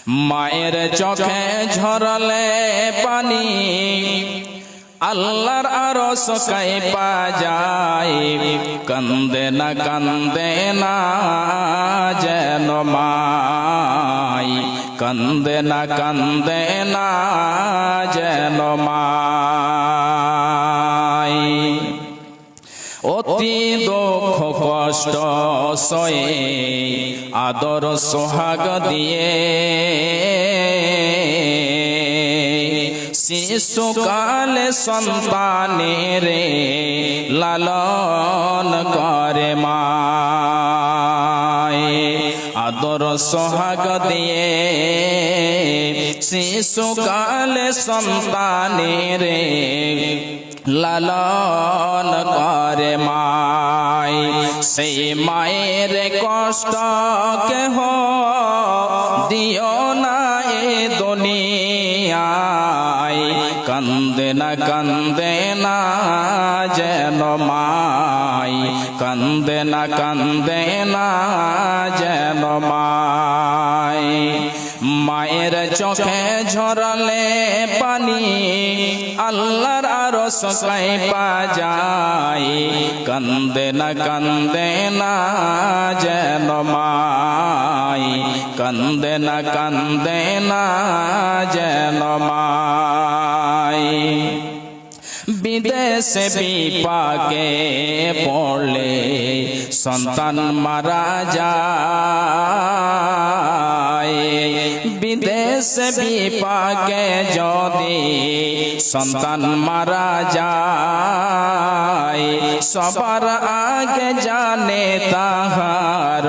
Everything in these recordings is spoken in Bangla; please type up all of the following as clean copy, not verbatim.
মায়ের চোখে ঝরলে পানি আল্লাহর আরশ কাঁপা যায়, কান্দে না যেন মাই, কান্দে না যেন মাই। অতি দুঃখ কষ্ট সয়ে আদর সোহাগ দিয়ে শিশুকালে সন্তানের লালন করে মায়, আদর সোহাগ দিয়ে শিশুকালে সন্তানের লালন করে মায়। সেই মায়ের কষ্ট কেহ দিও না এ দুনিয়ায়, কান্দে না যেন মাই, কান্দে না যেন মাই। মায়ের চোখে ঝরলে পানি আল্লাহর আরশ কাঁপা যায়, কান্দে না যেন মাই, কান্দে না যেন মাই। বিদেশে বিপাকে পড়লে সন্তান মারা যায়, বিদেশে বিপাকে যদি সন্তান মারা যায়, সবার আগে জানে তাহার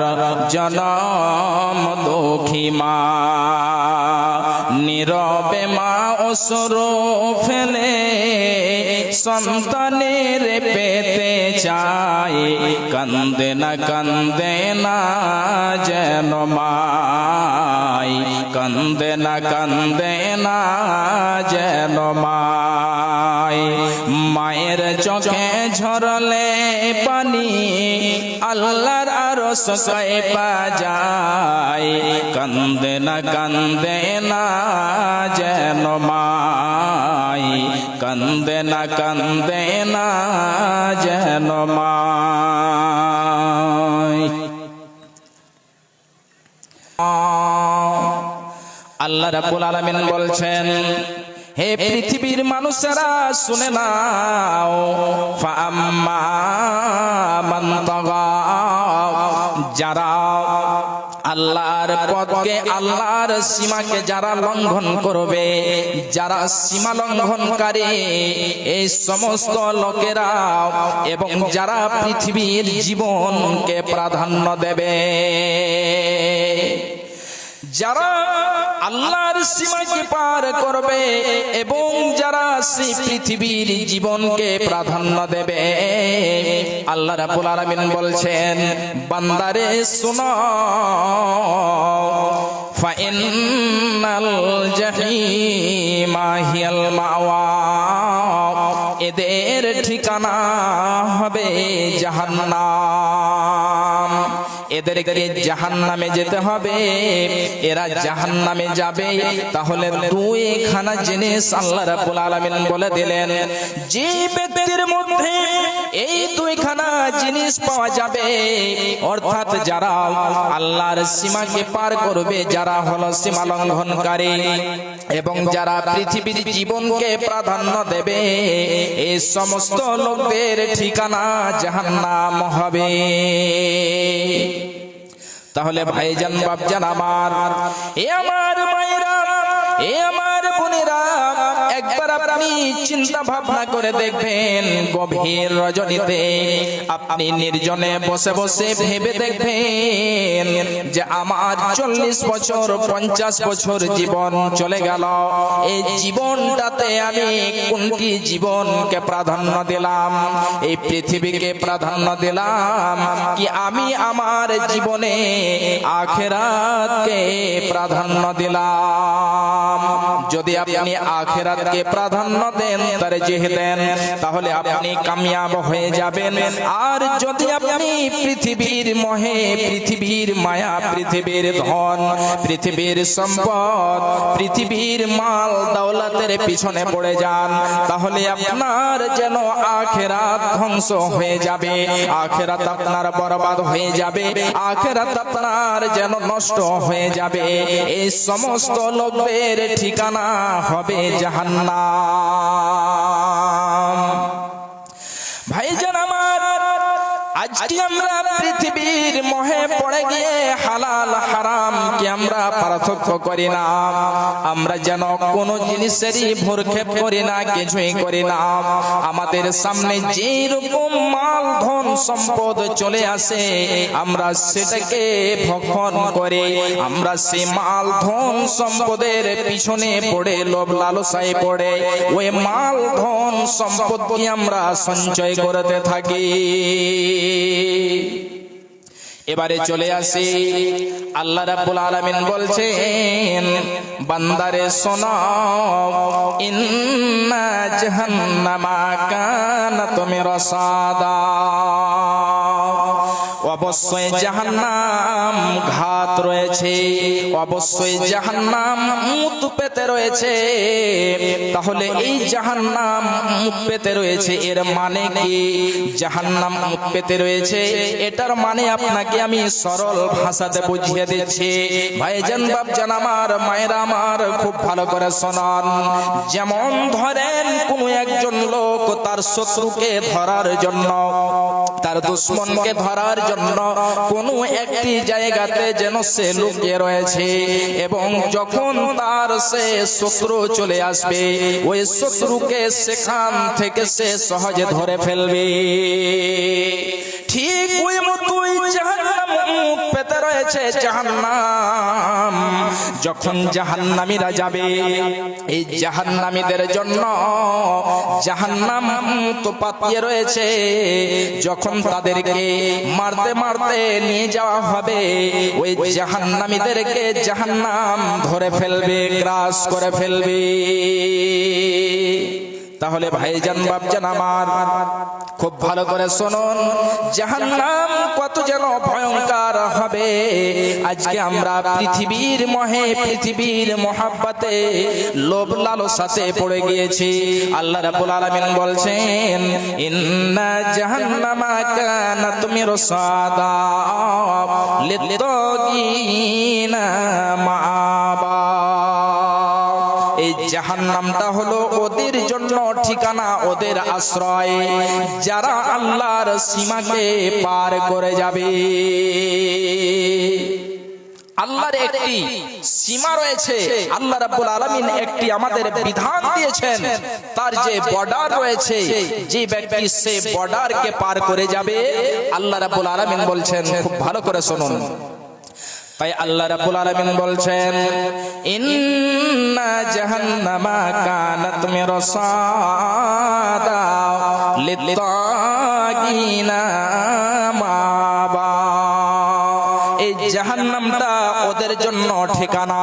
জনম দুঃখী মা। নীরবে মা অশ্রু ফেলে সন্তানের পেতে চায়, কান্দে না যেন মাই, কান্দে না যেন মাই। মায়ের চোখে ঝরলে পানি আল্লাহর আরশ কাঁপা যায়, কান্দে না যেন মাই, কান্দে না যেন মাই। আল্লাহ রাব্বুল আলামিন বলছেন, হে পৃথিবীর মানুষেরা শুনে নাও, ফাআম্মা মান তাগা, যারা আল্লাহর পথকে আল্লাহর সীমাকে যারা লঙ্ঘন করবে, যারা সীমা লঙ্ঘনকারী এই সমস্ত লোকেরা, এবং যারা পৃথিবীর জীবনকে প্রাধান্য দেবে, যারা আল্লাহর সীমাকে পার করবে এবং যারা সেই পৃথিবীর জীবনকে প্রাধান্য দেবে, আল্লাহ রাব্বুল আলামিন বলছেন, বান্দারে শোনো, ফাইন্নাল জাহিমা হিয়াল মাওয়া, এদের ঠিকানা হবে জাহান্নাম। এদেরকে জাহান্নামে যেতে হবে, এরা জাহান্নামে যাবে। তাহলে দুইখানা জিনিস আল্লাহ রাব্বুল আলামিন বলে দিলেন, যে ব্যক্তির মধ্যে এই দুইখানা জিনিস পাওয়া যাবে, অর্থাৎ যারা আল্লাহর সীমাকে পার করবে, যারা হলো সীমা লঙ্ঘনকারী এবং যারা পৃথিবীর জীবনকে প্রাধান্য দেবে, এই সমস্ত লোকদের ঠিকানা জাহান্নাম হবে। তাহলে ভাইজান বাপজান আমার, এ আমার মায়েরা, এ আমার বোনেরা, একবার আপনি চিন্তা ভাবনা করে দেখবেন, গভীর রজনীতে আপনি নির্জনে বসে বসে ভেবে দেখবেন যে আমার 40 বছর 50 বছর জীবন চলে গেল, এই জীবনটাতে আমি কোনটি জীবনকে প্রাধান্য দিলাম? এই পৃথিবীকে প্রাধান্য দিলাম কি আমি আমার জীবনে আখিরাতকে প্রাধান্য দিলাম? যদি আপনি আখিরাতকে প্রাধান্য দেন, তারজীহ দেন, তাহলে আপনি কামিয়াব হয়ে যাবেন। আর যদি আপনি পৃথিবীর মোহে, পৃথিবীর মায়া, পৃথিবীর ধন, পৃথিবীর সম্পদ, পৃথিবীর মাল দৌলতের পিছনে পড়ে যান, তাহলে আপনার যেন আখিরাত ধ্বংস হয়ে যাবে, আখিরাত আপনার বরবাদ হয়ে যাবে, আখিরাত আপনার যেন নষ্ট হয়ে যাবে। এই সমস্ত লোকের ঠিকানা হবে জাহান্নাম। ভাইজান আমার, আজকে আমরা পৃথিবীর মোহে পড়ে গিয়ে হালাল হারাম কি আমরা পার্থক্য করি না। আমরা যেন কোনো জিনিসেরই ভ্রুক্ষেপ করি না, কিছুই করি না। আমাদের সামনে যে রকম মাল ধন সম্পদ চলে আসে, আমরা সেটাকে ভক্ষণ করে, আমরা সেই মাল ধন সম্পদের পিছনে পড়ে, লোভ লালসায় পড়ে ওই মাল ধন সম্পদকে আমরা সঞ্চয় করতে থাকি। এবারে চলে আসি, আল্লাহ রাব্বুল আলামিন বলছেন, বান্দারে শোনো, ইন্না জাহান্নামা কানাত মিরসাদা, অবশ্যই জাহান্নাম ঘাত রয়েছে, অবশ্যই জাহান্নাম মুখ পেতে রয়েছে। তাহলে এই জাহান্নাম মুখ পেতে রয়েছে, এর মানে কি? জাহান্নাম মুখ পেতে রয়েছে, এটার মানে আপনাকে আমি সরল ভাষাতে বুঝিয়ে দিচ্ছি। ভাইজান, বাপজান আমার, মায়েরা আমার, খুব ভালো করে শোনান। যেমন ধরেন কোন একজন লোক তার শত্রুকে ধরার জন্য, তার দুশমনকে ধরার জন্য কোনো একটি জায়গাতে যেন সে লুকিয়ে রয়েছে, এবং যখন তার সে শত্রু চলে আসবে, ওই শত্রুকে সেখান থেকে সে সহজে ধরে ফেলবে। ঠিক ওই মতোই জাহান্নাম মুখ পেতে রয়েছে। জাহান্নাম যখন জাহান্নামীরা যাবে, এই জাহান্নামীদের জন্য জাহান্নাম তো পাতিয়ে রয়েছে। যখন তাদেরকে মারতে মারতে নিয়ে যাওয়া হবে, ওই জাহান্নামীদেরকে জাহান্নাম ধরে ফেলবে, গ্রাস করে ফেলবে। তাহলে ভাইজান, বাপজান আমার, খুব ভালো করে শুনুন, জাহান্নাম কত যেন ভয়ঙ্কর হবে। আজকে আমরা পৃথিবীর মোহে, পৃথিবীর মোহাব্বতে, লোভ লালসাতে পড়ে গিয়েছি। আল্লাহ রাব্বুল আলামিন বলছেন, ইন্না জাহান্নামা কানাত মিরসাদা লিত্তাগিনা মাআবা। এই জাহান্নামটা হলো ওদের জন্য ঠিকানা, ওদের আশ্রয়, যারা আল্লাহর সীমাকে পার করে যাবে। আল্লাহর একটি সীমা রয়েছে, আল্লাহ রাব্বুল আলামিন একটি আমাদের বিধান দিয়েছেন। তার যে বর্ডার রয়েছে, যে ব্যক্তি সে বর্ডারকে পার করে যাবে, আল্লাহ রাব্বুল আলামিন বলছেন, খুব ভালো করে শুনুন। তাই আল্লাহ রাব্বুল আলামিন বলছেন, ইন্না জাহান্নামা কানাত মিরসাদা লিত্তাগিনা মাআবা। এই জাহান্নামটা ওদের জন্য ঠিকানা,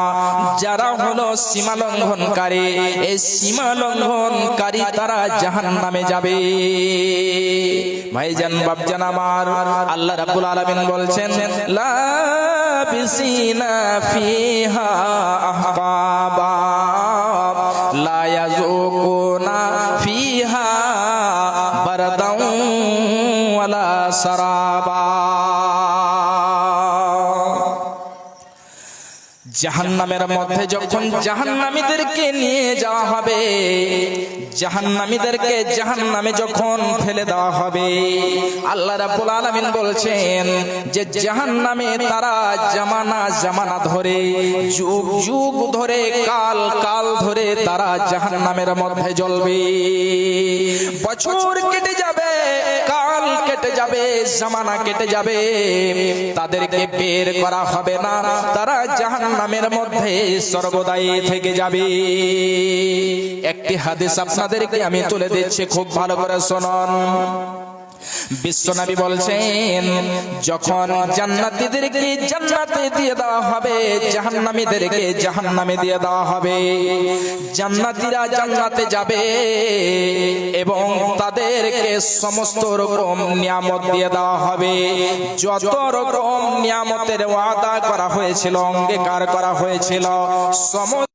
যারা হলো সীমা লঙ্ঘনকারী। এই সীমা লঙ্ঘনকারী তারা জাহান্নামে যাবে। ভাইজান, বাপজান আমার, আল্লাহ রাব্বুল আলামিন বলছেন, লাবিসিনা ফিহা আহকাবা লা ইয়াযুকুনা ফিহা বারদান ওয়ালা সারাবা। জাহান্নামের মধ্যে যখন জাহান্নামীদেরকে নিয়ে যাওয়া হবে, জাহান্নামীদেরকে জাহান্নামে যখন ফেলে দেওয়া হবে, আল্লাহ রাব্বুল আলামিন বলছেন যে জাহান্নামে তারা জামানা জামানা ধরে, যুগ যুগ ধরে, কাল কাল ধরে তারা জাহান্নামের মধ্যে জ্বলবে। বছর কেটে যাবে, কাল কেটে যাবে, জামানা কেটে যাবে, তাদেরকে বের করা হবে না, তারা জাহান্নামের মধ্যে সর্বদাই থেকে যাবে। একটি হাদিস আপনাদেরকে আমি তুলে দিচ্ছি, খুব ভালো করে শুনুন। বিশ্বনবী বলছেন, যখন জান্নাতীদেরকে জান্নাতে দিয়ে দেওয়া হবে, জাহান্নামীদেরকে জাহান্নামে দিয়ে দেওয়া হবে। জান্নাতীরা জান্নাতে যাবে এবং তাদেরকে সমস্ত রকম নিয়ামত দিয়ে দেওয়া হবে। যত রকম নিয়ামতের ওয়াদা করা হয়েছিল, অঙ্গীকার করা হয়েছিল, সমস্ত